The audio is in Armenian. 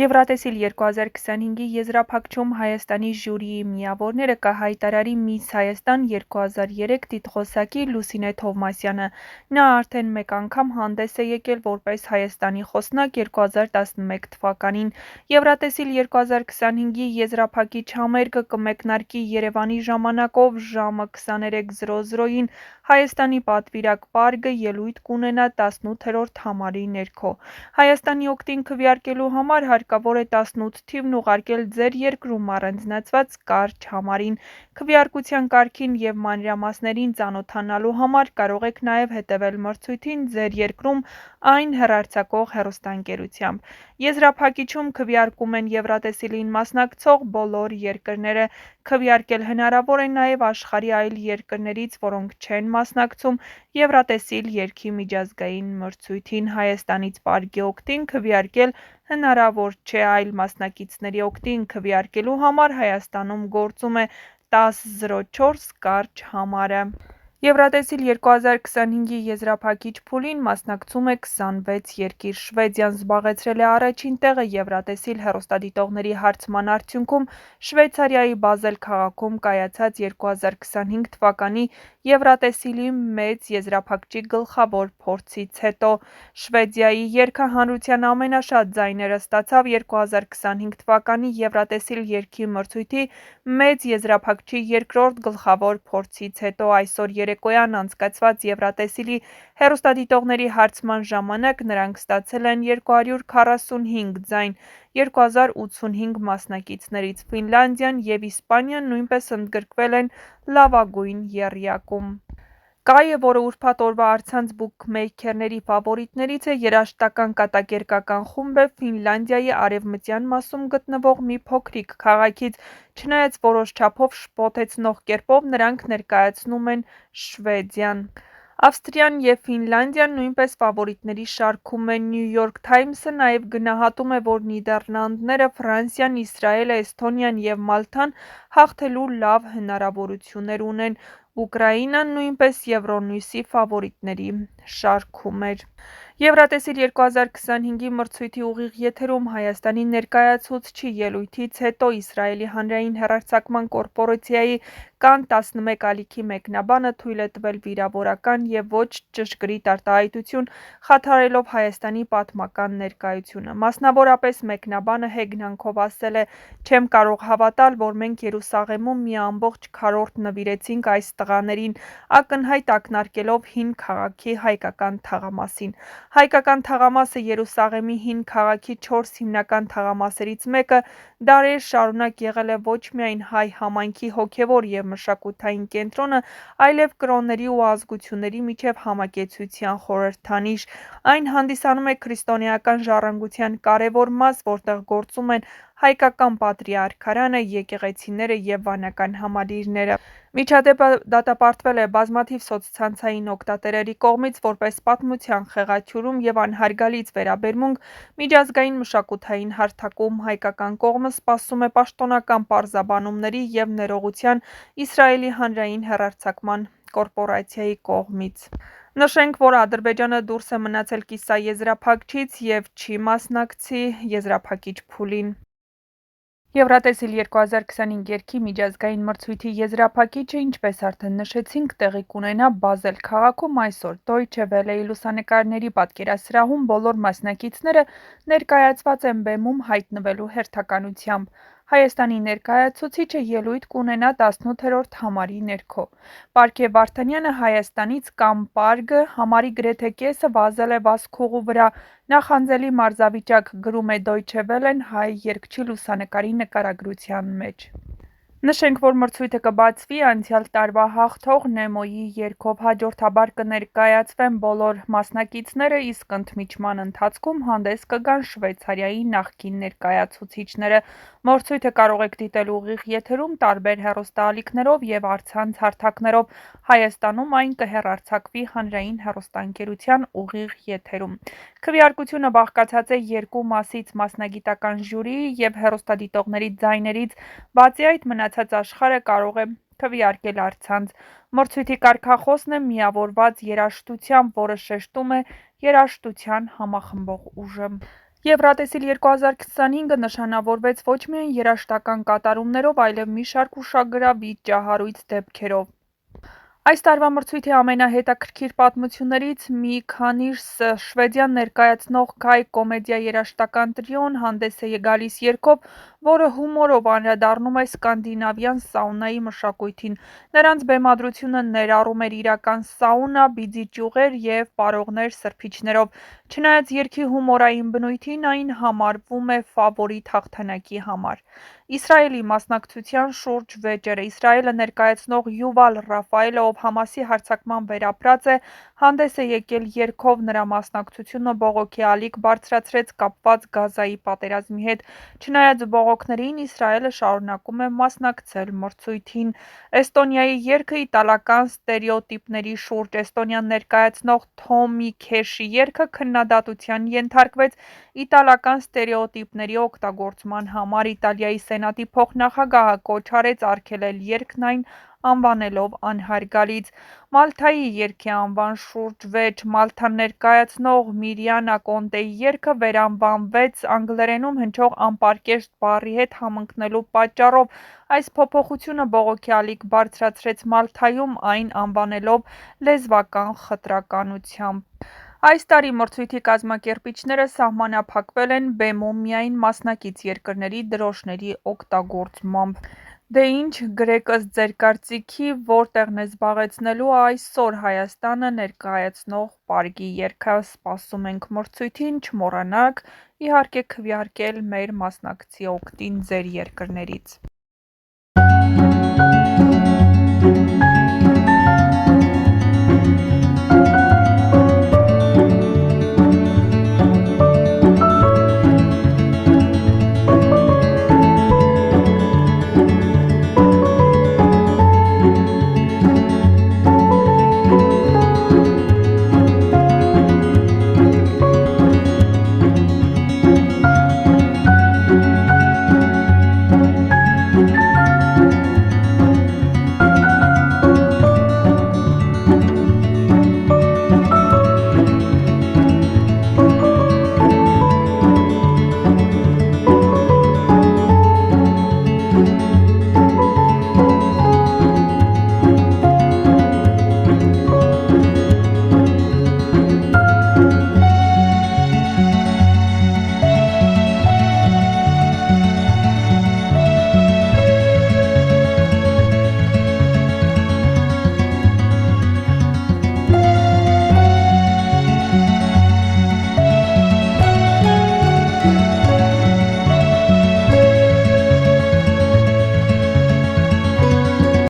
Եվրատեսիլ 2025-ի եզրափակչում Հայաստանի ժյուրիի միավորները կհայտարարի Միս Հայաստան 2003 տիտղոսակի Լուսինե Թովմասյանը: Նա արդեն մեկ անգամ հանդես է եկել որպես Հայաստանի խոսնակ 2011 թվականին: Եվրատեսիլ 2025-ի եզրափակիչ համերգը կմեկնարկի Երևանի ժամանակով ժամը 23:00-ին Հայաստանի պատվիրակ պարկը ելույթ կունենա 18-րդ համարի ներքո: Հայաստանի օգտին քվեարկելու համար հարկավոր է 18 թիվն ուղարկել ձեր երկրում առանձնացված կարճ համարին: Քվեարկության կարգին և մանրամասներին ծանոթանալու համար կարող եք նաև հետևել մրցույթին ձեր երկրում այն հեռարձակող հեռուստաընկերությամբ: Եզրափակիչում քվեարկում են Եվրատեսիլին մասնակցող բոլոր երկրները: Քվեարկել հնարավոր է նաև աշխարհի այլ երկրներից, որոնք չեն մասնակցում Եվրատեսիլ երգի միջազգային մրցույթին: Հայաստանից պարկի օգտին քվեարկել հնարավոր չէ, այլ մասնակիցների օգտին քվեարկելու համար Հայաստանում գործում է 1004 կարճ համարը: Եվրատեսիլ 2025-ի եզրափակիչ փուլին մասնակցում է 26 երկիր: Շվեդիան զբաղեցրել է առաջին տեղը Եվրատեսիլ հեռուստադիտողների հարցման արդյունքում Շվեյցարիայի Բազել քաղաքում կայացած 2025 թվականի Եվրատեսիլի մեծ եզրափակչի գլխավոր փորձից հետո: Շվեդիայի երգը հանրության ամենաշատ ձայները ստացավ 2025 թվականի Եվրատեսիլ երգի մրցույթի մեծ եզրափակչի երկրորդ գլխավոր փորձից հետո: Այսօր երեկոյան անցկացված Եվրատեսիլի հեռուստադիտողների հարցման ժամանակ նրանք ստացել են 245 ձայն 2085 մասնակիցներից: Ֆինլանդիան և Իսպանիան նույնպես ընդգրկվել են լավագույն եռյակում: Կայը, որը ուրբաթ օրվա առցանց բուքմեյքերների ֆավորիտներից է, երաժշտական կատակերգական խումբ է Ֆինլանդիայի արևմտյան մասում գտնվող մի փոքրիկ քաղաքից: Չնայած որոշ չափով շփոթեցնող կերպով նրանք ներկայացնում են Շվեդիան: Ավստրիան և Ֆինլանդիան նույնպես ֆավորիտների շարքում են: Նյու Յորք Թայմսը նաև գնահատում է, որ Նիդերլանդները, Ֆրանսիան, Իսրայելը, Էսթոնիան և Մալթան հաղթելու լավ հնարավորություններ ունեն: Ուկրաինան նույնպես Եվրոնյուսի ֆավորիտների շարքում էր: Եվրատեսիլ 2025-ի մրցույթի ուղիղ եթերում Հայաստանի ներկայացուցչի ելույթից հետո Իսրայելի հանրային հեռարձակման կորպորացիայի Կան 11 ալիքի մեկնաբանը թույլ է տվել վիրավորական և ոչ ճշգրիտ արտահայտություն խաթարելով Հայաստանի պատմական ներկայությունը: Մասնավորապես մեկնաբանը հեգնանքով ասել է. «Չեմ կարող հավատալ, որ մենք Երուսաղեմում մի ամբողջ քառորդ նվիրեցինք այս տղաներին՝ ակնհայտ ակնարկելով հին քաղաքի հայկական թաղամասին: Հայկական թաղամասը Երուսաղեմի հին քաղաքի 4 հիմնական թաղամասերից մեկը դարեր շարունակ եղել է ոչ միայն հայ համայնքի հոգևոր և մշակութային կենտրոնը, այլև կրոնների ու ազգությունների միջև համակեցության խորհրդանիշ: Այն հանդիսանում է քրիստոնեական ժառանգության կարևոր մաս, որտեղ գործում են հայկական պատրիարքարանը, եկեղեցիները և վանական համալիրները: Միջադեպը դատապարտվել է բազմաթիվ սոցցանցային օգտատերերի կողմից որպես պատմության խեղաթյուրում և անհարգալից վերաբերմունք: Միջազգային մշակութային հարթակում հայկական կողմը սպասում է պաշտոնական պարզաբանումների և ներողության Իսրայելի հանրային հեռարձակման կորպորացիայի կողմից: Նշենք, որ Ադրբեջանը դուրս է մնացել կիսաեզրափակչից և չի մասնակցի եզրափակիչ փուլին: Եվրատեսիլ 2025 երգի միջազգային մրցույթի եզրափակիչը, ինչպես արդեն նշեցինք, տեղի կունենա Բազել քաղաքում այսօր: Դոյչե վելեի լուսանկարների պատկերասրահում բոլոր մասնակիցները ներկայացված են բեմում հայտնվելու հերթականությամբ: Հայաստանի ներկայացուցիչը ելույթ կունենա 18-րդ համարի ներքո: Պարքև Վարդանյանը Հայաստանից կամ պարկը համարի գրեթե կեսը վազել է վազքուղու վրա: Նախանձելի մարզավիճակ, գրում է Դոյչե վելեն հայ երգչի լուսանկարի նկարագրության մեջ: Նշենք, որ մրցույթը կբացվի անցյալ տարվա հաղթող Նեմոյի երգով: Հաջորդաբար կներկայացվեն բոլոր մասնակիցները, իսկ ընդմիջման ընթացքում հանդես կգան Շվեյցարիայի նախկին ներկայացուցիչները: Մրցույթը կարող եք դիտել ուղիղ եթերում տարբեր հեռուստաալիքներով և առցանց հարթակներով: Հայաստանում այն կհեռարձակվի հանրային հեռուստաընկերության ուղիղ եթերում: Քվեարկությունը բաղկացած է երկու մասից՝ մասնագիտական ժյուրիի և հեռուստադիտողների ձայներից: Բացի այդ, մնացած աշխարհը կարող է քվեարկել առցանց: Մրցույթի կարգախոսն է միավորված երաժշտությամբ, որը շեշտում է երաժշտության համախմբող ուժը: Եվրատեսիլ 2025-ը նշանավորվեց ոչ միայն երաժշտական կատարումներով, այլև մի շարք ուշագրավ վիճահարույց դեպքերով։ Այս տարվա մրցույթի ամենահետաքրքիր պատմություններից մի քանիսը շվեդիան ներկայացնող Kai կոմեդիա երաժշտական տրիոն հանդես է գալիս երգով, որը հումորով անդրադառնում է սկանդինավյան սաունայի մշակույթին։ Նրանց բեմադրությունը ներառում էր իրական սաունա, բիձի ճյուղեր և պարողներ սրբիչներով։ Չնայած երգի հումորային բնույթին, այն համարվում է ֆավորիտ հաղթանակի համար։ Իսրայելի մասնակցության շուրջ վեճերը։ Իսրայելը ներկայացնող Յուվալ Ռաֆայելը, ով Համասի հարձակման վերապրած է, հանդես է եկել երգով։ Նրա մասնակցությունը բողոքի ալիք բարձրացրեց կապված Գազայի պատերազմի հետ։ Չնայած բողոքներին, Իսրայելը շարունակում է մասնակցել մրցույթին։ Էստոնիայի երգը իտալական ստերեոտիպների շուրջ։ Էստոնիան ներկայացնող Թոմի Քեշի երգը քննադատության ենթարկվեց իտալական ստերեոտիպների օգտագործման համար։ Իտալիայի սենատի փոխնախագահը կոչ արեց արգելել երգն, այն անվանելով անհարգալից։ Մալթայի երգի անվան շուրջ վեճ։ Մալթան ներկայացնող Միրիանա Կոնտեի երգը վերանվանվեց անգլերենում հնչող անպարկեշտ բառի հետ համընկնելու պատճառով։ Այս փոփոխությունը բողոքի ալիք բարձրացրեց Մալթայում, այն անվանելով լեզվական խտրականությամբ։ Այս տարի մրցույթի կազմակերպիչները սահմանափակվել են բեմում միայն մասնակից երկրների դրոշների օգտագործմամբ։ Դե ինչ, գրեք ըստ ձեր կարծիքի, որտեղն է զբաղեցնելու այսօր Հայաստանը ներկայացնող պարկի երգը։ Սպասում ենք մրցույթին, չմոռանաք իհարկե քվեարկել մեր մասնակցի օգտին ձեր երկրներից։